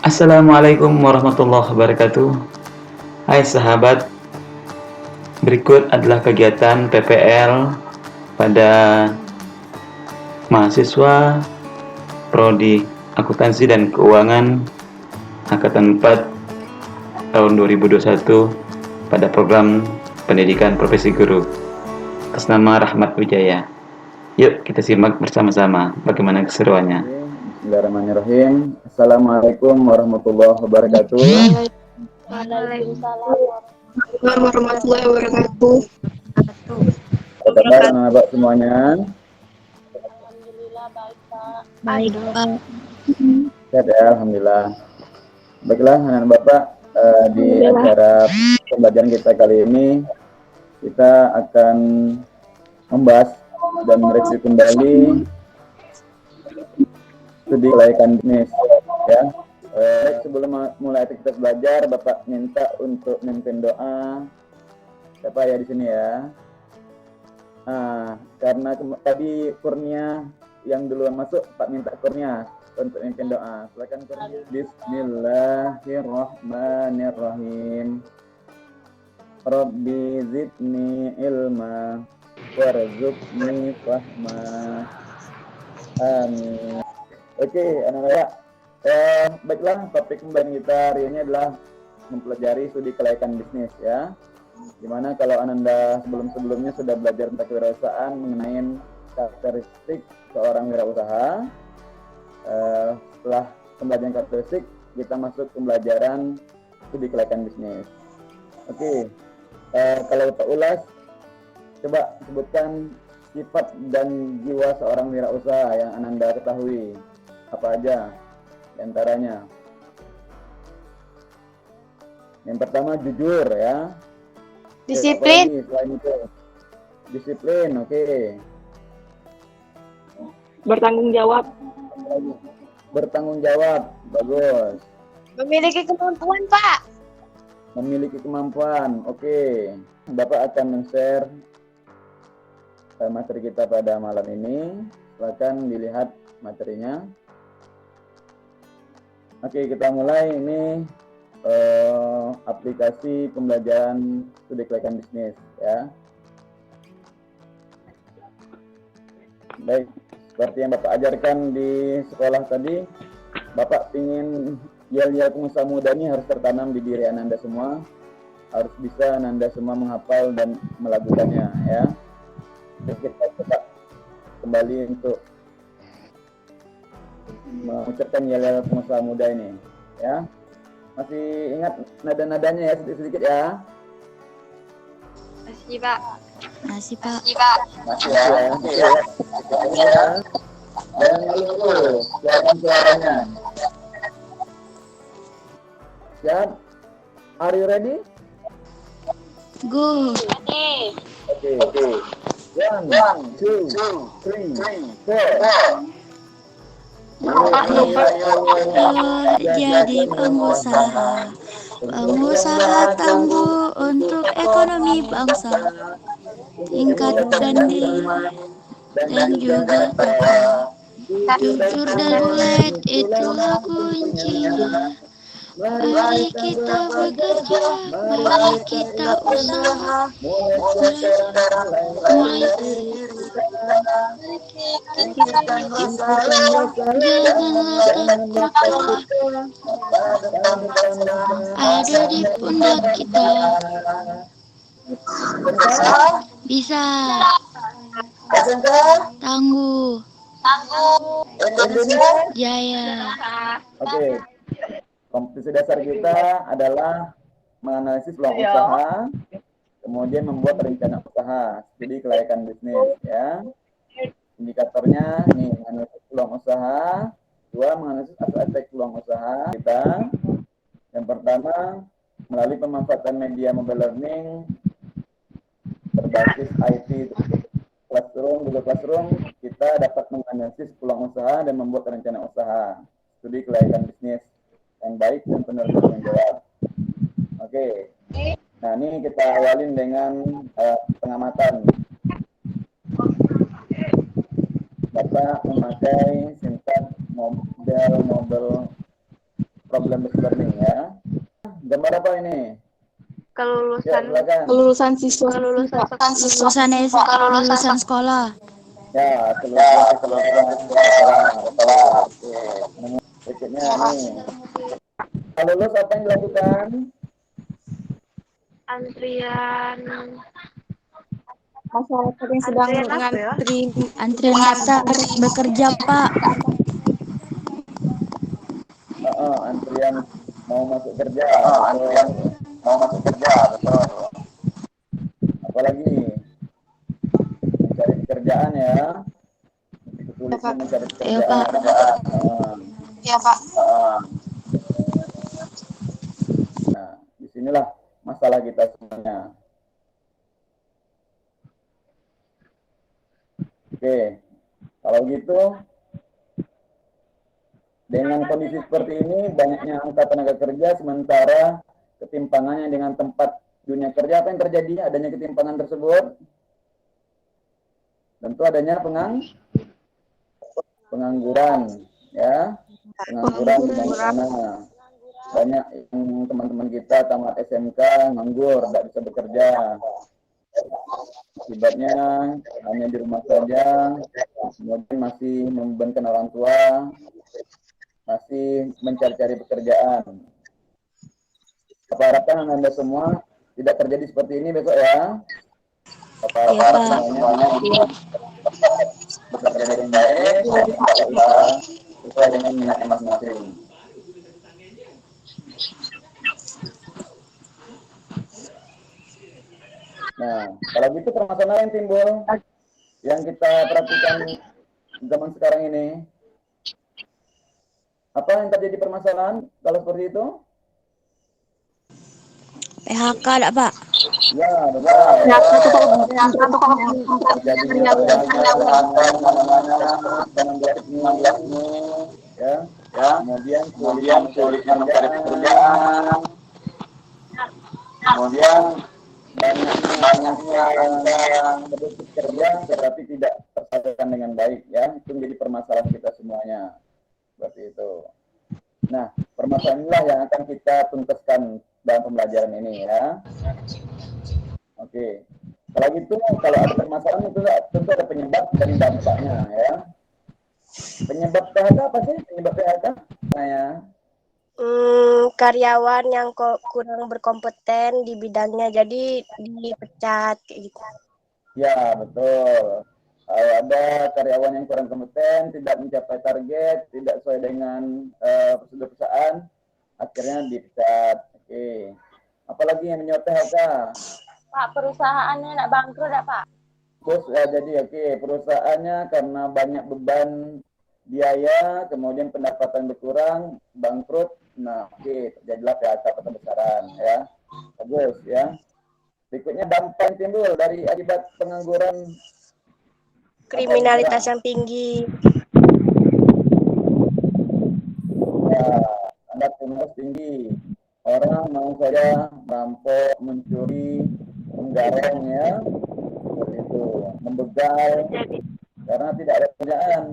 Assalamualaikum warahmatullahi wabarakatuh. Hai sahabat, berikut adalah kegiatan PPL pada mahasiswa Prodi Akuntansi dan Keuangan Angkatan 4 tahun 2021 pada program Pendidikan Profesi Guru atas nama Rahmat Wijaya. Yuk kita simak bersama-sama bagaimana keseruannya. Bismillahirrahmanirrahim. Assalamualaikum warahmatullahi wabarakatuh. Waalaikumsalam warahmatullahi wabarakatuh. Apa kabar anak-anak semuanya? Alhamdulillah baik Pak. Baik Pak. Sehat ya, alhamdulillah. Baiklah anak-anak Bapak, di acara pembelajaran kita kali ini kita akan membahas dan mereview kembali studi kelayakan bisnis ya. Sebelum mulai aktivitas belajar, Bapak minta untuk memimpin doa. Siapa ya di sini ya? Karena tadi Kurnia yang duluan masuk, Pak minta Kurnia untuk memimpin doa. Silakan Kurnia. Bismillahirrahmanirrahim. Rabbi zidni ilma warzuqni fahma. Amin. Oke, anak-anak. Baiklah, topik pembahasan kita hari ini adalah mempelajari studi kelayakan bisnis ya. Dimana kalau Ananda sebelumnya sudah belajar tentang kewirausahaan mengenai karakteristik seorang wirausaha. Setelah pembelajaran karakteristik, kita masuk pembelajaran studi kelayakan bisnis. Oke, kalau Pak ulas, coba sebutkan sifat dan jiwa seorang wirausaha yang Ananda ketahui. Apa aja diantaranya? Yang pertama jujur ya. Disiplin. Selain itu disiplin, oke. Bertanggung jawab. Bertanggung jawab, bagus. Memiliki kemampuan Pak. Memiliki kemampuan, oke. Bapak akan men-share materi kita pada malam ini. Silakan dilihat materinya. Oke, kita mulai. Ini aplikasi pembelajaran studi kelayakan bisnis ya. Baik, seperti yang Bapak ajarkan di sekolah tadi, Bapak ingin yel-yel pengusaha muda ini harus tertanam di diri Ananda semua. Harus bisa Ananda semua menghafal dan melakukannya ya. Jadi kita coba kembali untuk mengucapkan yel-yel pengusaha muda ini ya. Masih ingat nada-nadanya ya, sedikit-sedikit ya? Masih Pak. Masih Pak. Masih ya. Dan lalu siapkan suaranya. Siap? Are you ready? Go. Oke. 1, 2, 3, 4. Jadi pengusaha tangguh untuk ekonomi bangsa, tingkatkan diri dan juga apa, jujur dan bulat itulah kuncinya. Mari kita bekerja, mari kita usaha, mulai janganlah takut, ada di pundak kita. Bisa, tangguh, jaya. Oke. Kompetisi dasar kita adalah menganalisis peluang usaha, kemudian membuat rencana usaha, studi kelayakan bisnis ya. Indikatornya nih, menganalisis peluang usaha, 2 menganalisis aspek peluang usaha kita. Yang pertama, melalui pemanfaatan media mobile learning berbasis IT Classroom, Google Classroom, kita dapat menganalisis peluang usaha dan membuat rencana usaha, studi kelayakan bisnis yang baik dan penuh tanggung jawab. Oke. Nah, ini kita awalin dengan pengamatan. Bapak memakai sintaks model problem gambar apa ini? Ya, Kelulusan silakan. kelulusan siswa Lulusan lulusan sekolah. Ya, kelulusan siswa sekolah. Oke. Berikutnya nih. Kalau lulus apa yang dilakukan? antrian Masyarakat yang sedang antrian apa ya? antrian daftar bekerja, Pak. Antrian mau masuk kerja, betul. Apalagi mencari pekerjaan ya. Begitu sulitnya mencari Ya, Pak. pekerjaan. Nah, disinilah masalah kita sebenarnya. Oke, kalau gitu dengan kondisi seperti ini banyaknya angka tenaga kerja sementara ketimpangannya dengan tempat dunia kerja, apa yang terjadi? Adanya ketimpangan tersebut tentu adanya pengangguran, ya, pengangguran di mana banyak teman-teman kita tamat SMK nganggur, tidak bisa bekerja. Akibatnya hanya di rumah saja, kemudian masih membebankan orang tua, masih mencari-cari pekerjaan. Apa harapan Anda semua tidak terjadi seperti ini besok ya? Apa harapan semuanya bekerja dengan baik, sesuai dengan minat masing-masing. Nah, kalau gitu permasalahan yang timbul yang kita perhatikan zaman sekarang ini, apa yang terjadi permasalahan kalau seperti itu? PHK, enggak, Pak? Ya, betul. Terjadinya ya, kemudian sulitnya mencari pekerjaan, kemudian banyaknya yang bekerja tetapi tidak tersalurkan dengan baik, ya, itu menjadi permasalahan kita semuanya seperti itu. Nah, permasalahan inilah yang akan kita tuntaskan dalam pembelajaran ini, ya. Oke, kalau gitu kalau ada permasalahan itu tentu ada penyebab dan dampaknya, ya. Penyebab PHK apa sih? Penyebab PHK? Nah, ya. Karyawan yang kurang berkompeten di bidangnya jadi dipecat kayak gitu. Ya, betul. Ada karyawan yang kurang kompeten, tidak mencapai target, tidak sesuai dengan prosedur perusahaan, akhirnya dipecat. Oke. Apalagi yang menyebabkan PHK? Pak, perusahaannya tidak bangkrut ya, Pak? Bos, jadi perusahaannya karena banyak beban biaya, kemudian pendapatan berkurang, bangkrut. Nah, terjadilah PHK besar-besaran, ya. Bagus, ya. Berikutnya dampak yang timbul dari akibat pengangguran, kriminalitas yang tinggi. Ya, Anda kriminalitas tinggi. Orang mau saja merampok, mencuri, menggarong, ya, seperti itu, membegal, karena tidak ada pekerjaan,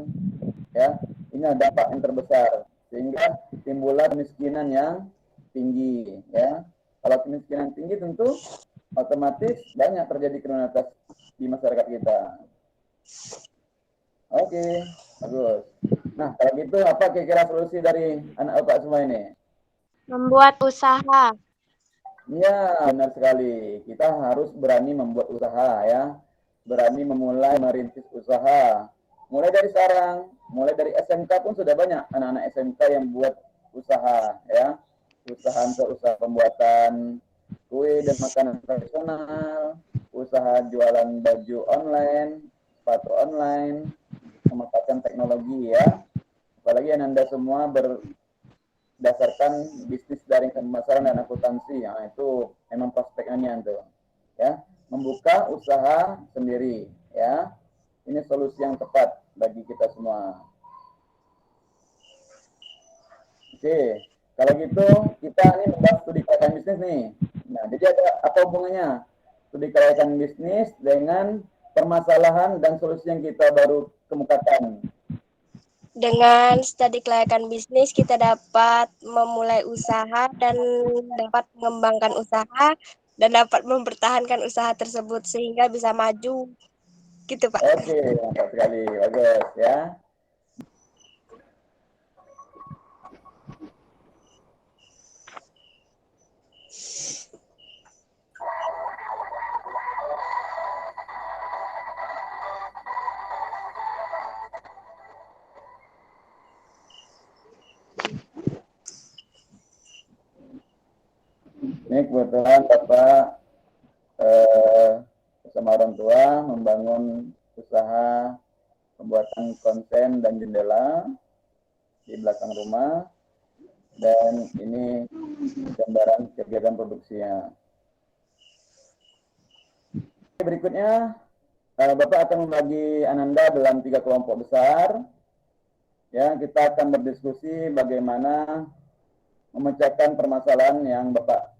ya. Ini adalah dampak yang terbesar, sehingga timbullah kemiskinan yang tinggi, ya. Kalau kemiskinan tinggi tentu otomatis banyak terjadi kriminalitas di masyarakat kita. Oke, bagus. Nah, kalau gitu apa kira-kira solusi dari anak bapak semua ini? Membuat usaha. Ya, benar sekali. Kita harus berani membuat usaha, ya. Berani memulai merintis usaha. Mulai dari sekarang, mulai dari SMK pun sudah banyak anak-anak SMK yang buat usaha, ya. Usaha pembuatan kue dan makanan tradisional, usaha jualan baju online, sepatu online, memanfaatkan teknologi, ya. Apalagi yang Anda semua berdasarkan bisnis dari pemasaran dan akuntansi, ya, itu memang prospeknya tuh, ya, membuka usaha sendiri, ya. Ini solusi yang tepat bagi kita semua. Oke, kalau gitu kita ini membahas studi kelayakan bisnis nih. Nah, jadi ada apa hubungannya studi kelayakan bisnis dengan permasalahan dan solusi yang kita baru kemukakan? Dengan studi kelayakan bisnis, kita dapat memulai usaha dan dapat mengembangkan usaha dan dapat mempertahankan usaha tersebut sehingga bisa maju. Gitu, Pak. Oke, mantap sekali. Bagus ya. Ini kebetulan Bapak bersama orang tua membangun usaha pembuatan konten dan jendela di belakang rumah, dan ini gambaran kegiatan produksinya. Berikutnya Bapak akan membagi Ananda dalam 3 kelompok besar. Ya, kita akan berdiskusi bagaimana memecahkan permasalahan yang Bapak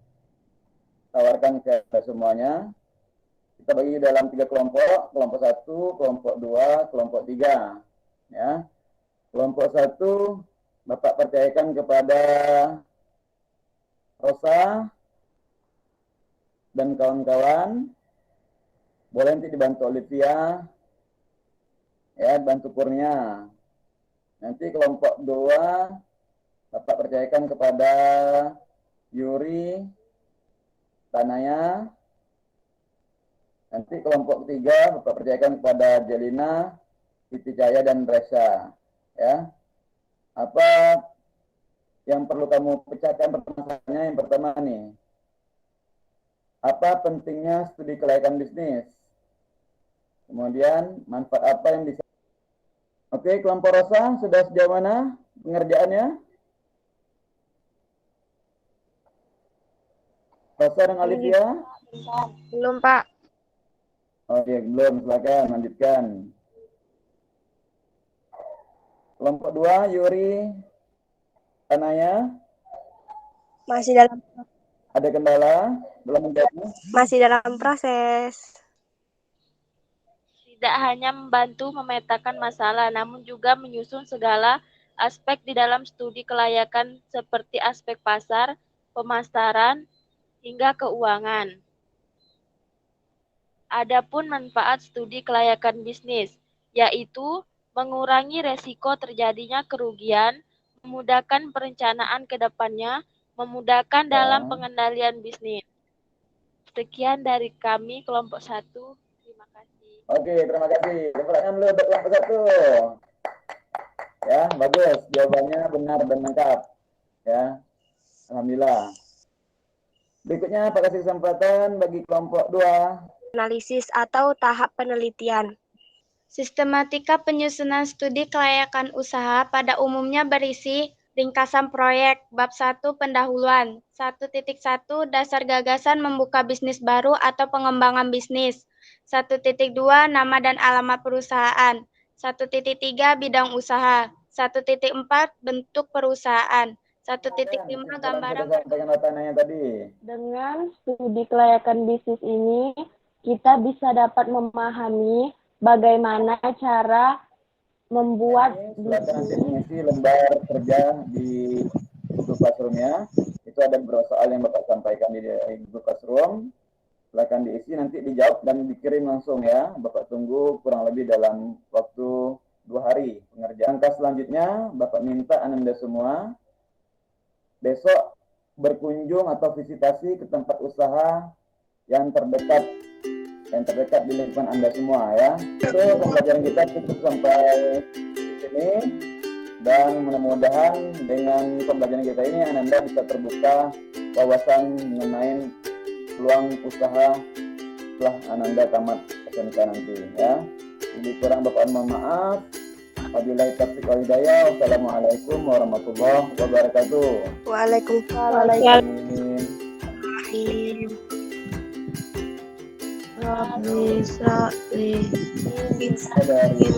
tawarkan ke semuanya. Kita bagi dalam 3 kelompok, kelompok 1, kelompok 2, kelompok 3. Ya. Kelompok 1 Bapak percayakan kepada Rosa dan kawan-kawan. Boleh nanti dibantu Olivia, ya, bantu Kurnia. Nanti kelompok 2 Bapak percayakan kepada Yuri, Tanaya. Nanti kelompok 3 Bapak percayakan kepada Jelina, Siti Cahaya, dan Reza. Ya. Apa yang perlu kamu pecahkan permasalahannya? Yang pertama nih, apa pentingnya studi kelayakan bisnis? Kemudian manfaat apa yang bisa? Oke, kelompok Rosa sudah sejauh mana pengerjaannya? Rosa dan Olivia? Belum, Pak. Oke, belum. Silakan lanjutkan. Kelompok 2, Yuri, Tanaya, Masih dalam ada kendala belum menjawabnya? masih dalam proses. Tidak hanya membantu memetakan masalah, namun juga menyusun segala aspek di dalam studi kelayakan seperti aspek pasar, pemasaran, hingga keuangan. Adapun manfaat studi kelayakan bisnis, yaitu mengurangi resiko terjadinya kerugian, memudahkan perencanaan ke depannya, memudahkan dalam pengendalian bisnis. Sekian dari kami kelompok 1. Terima kasih. Oke, terima kasih. Tepuk tangan dulu untuk kelompok 1. Ya, bagus. Jawabannya benar dan lengkap. Ya, alhamdulillah. Berikutnya, Pak kasih kesempatan bagi kelompok 2. Analisis atau tahap penelitian. Sistematika penyusunan studi kelayakan usaha pada umumnya berisi ringkasan proyek, bab 1 pendahuluan, 1.1 dasar gagasan membuka bisnis baru atau pengembangan bisnis, 1.2 nama dan alamat perusahaan, 1.3 bidang usaha, 1.4 bentuk perusahaan, 1.5 gambaran. Dengan studi kelayakan bisnis ini, kita bisa dapat memahami bagaimana cara membuat silakan nanti mengisi lembar kerja di Google Classroom-nya. Itu ada beberapa soal yang Bapak sampaikan di Google Classroom. Silakan diisi, nanti dijawab dan dikirim langsung ya. Bapak tunggu kurang lebih dalam waktu 2 hari pengerjaan. Langkah selanjutnya, Bapak minta Ananda semua besok berkunjung atau visitasi ke tempat usaha yang terdekat di lingkungan Anda semua ya. Itu pembelajaran kita cukup sampai di sini, dan mudah-mudahan dengan pembelajaran kita ini Anda bisa terbuka wawasan mengenai peluang usaha setelah Anda tamat SMK nanti ya. Jadi kurang Bapak mohon maaf. Wabillahi taufiq wal hidayah. Wassalamualaikum warahmatullahi wabarakatuh. Waalaikumsalam. Bisa dari